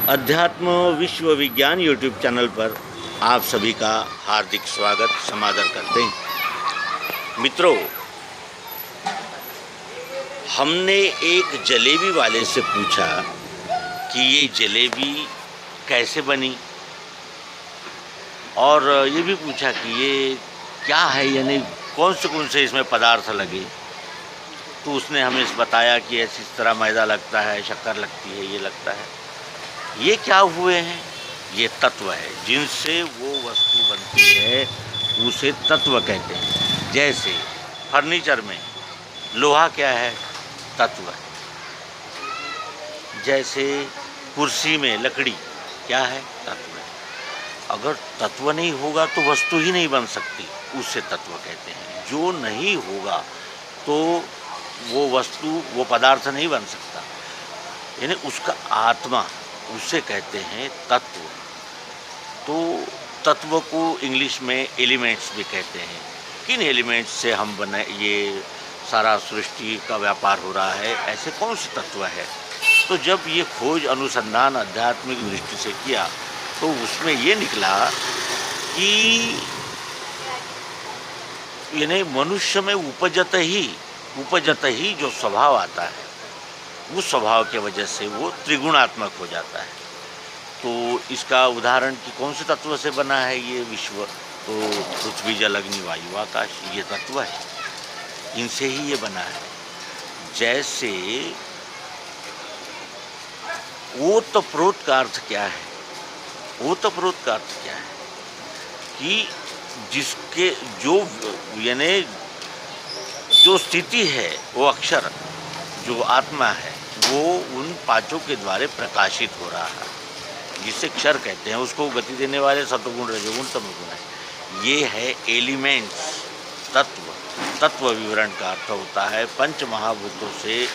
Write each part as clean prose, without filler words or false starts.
अध्यात्म विश्व विज्ञान यूट्यूब चैनल पर आप सभी का हार्दिक स्वागत समादर करते हैं। मित्रों, हमने एक जलेबी वाले से पूछा कि ये जलेबी कैसे बनी, और ये भी पूछा कि ये क्या है, यानी कौन से इसमें पदार्थ लगे। तो उसने हमें बताया कि ऐसी तरह मैदा लगता है, शक्कर लगती है, ये लगता है। ये क्या हुए हैं? ये तत्व है, जिनसे वो वस्तु बनती है उसे तत्व कहते हैं। जैसे फर्नीचर में लोहा क्या है? तत्व है। जैसे कुर्सी में लकड़ी क्या है? तत्व है। अगर तत्व नहीं होगा तो वस्तु ही नहीं बन सकती, उसे तत्व कहते हैं। जो नहीं होगा तो वो वस्तु, वो पदार्थ नहीं बन सकता, यानी उसका आत्मा, उसे कहते हैं तत्व। तो तत्व को इंग्लिश में एलिमेंट्स भी कहते हैं। किन एलिमेंट्स से हम बने, ये सारा सृष्टि का व्यापार हो रहा है, ऐसे कौन से तत्व है? तो जब ये खोज अनुसंधान आध्यात्मिक दृष्टि से किया तो उसमें ये निकला कि यानी मनुष्य में उपजत ही जो स्वभाव आता है, उस स्वभाव के वजह से वो त्रिगुणात्मक हो जाता है। तो इसका उदाहरण कि कौन से तत्व से बना है ये विश्व, तो पृथ्वी जल अग्नि वायु आकाश, ये तत्व है, इनसे ही ये बना है। जैसे ओतप्रोत का अर्थ क्या है? ओतप्रोत का अर्थ क्या है? कि जिसके जो यानी जो स्थिति है, वो अक्षर, जो आत्मा है, वो उन पांचों के द्वारा प्रकाशित हो रहा है, जिसे क्षर कहते हैं। उसको गति देने वाले सत्वगुण, रजोगुण, तमोगुण है। ये है एलिमेंट्स, तत्व। तत्व विवरण का अर्थ होता है पंच महाभूतों से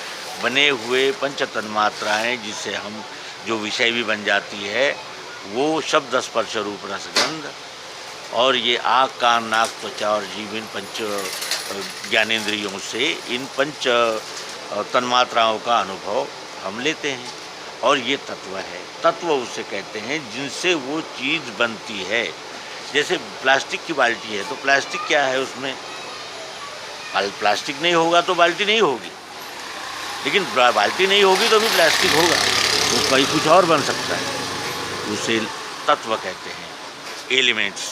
बने हुए पंच तन्मात्राएं, जिससे हम जो विषय भी बन जाती है, वो शब्द, स्पर्श, रूप, रसगंध, और ये आँख, कान, नाक, त्वचा और जीव, इन पंच ज्ञानेंद्रियों से इन पंच तन्मात्राओं का अनुभव हम लेते हैं, और ये तत्व है। तत्व उसे कहते हैं जिनसे वो चीज़ बनती है। जैसे प्लास्टिक की बाल्टी है, तो प्लास्टिक क्या है? उसमें प्लास्टिक नहीं होगा तो बाल्टी नहीं होगी, लेकिन बाल्टी नहीं होगी तो भी प्लास्टिक होगा, वो कहीं कुछ और बन सकता है, उसे तत्व कहते हैं, एलिमेंट्स।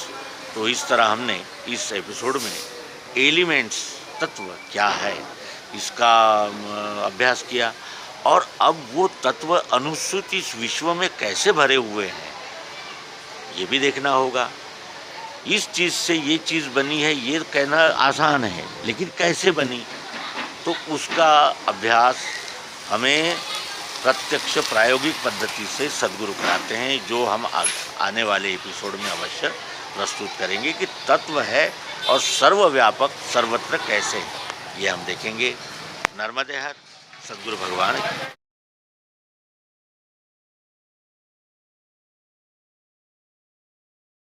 तो इस तरह हमने इस एपिसोड में एलिमेंट्स, तत्व क्या है, इसका अभ्यास किया। और अब वो तत्व अनुसूत इस विश्व में कैसे भरे हुए हैं, ये भी देखना होगा। इस चीज़ से ये चीज़ बनी है, ये कहना आसान है, लेकिन कैसे बनी, तो उसका अभ्यास हमें प्रत्यक्ष प्रायोगिक पद्धति से सद्गुरु कराते हैं, जो हम आने वाले एपिसोड में अवश्य प्रस्तुत करेंगे कि तत्व है और सर्वव्यापक सर्वत्र कैसे है, ये हम देखेंगे। नर्मदे हर, सद्गुरु भगवान।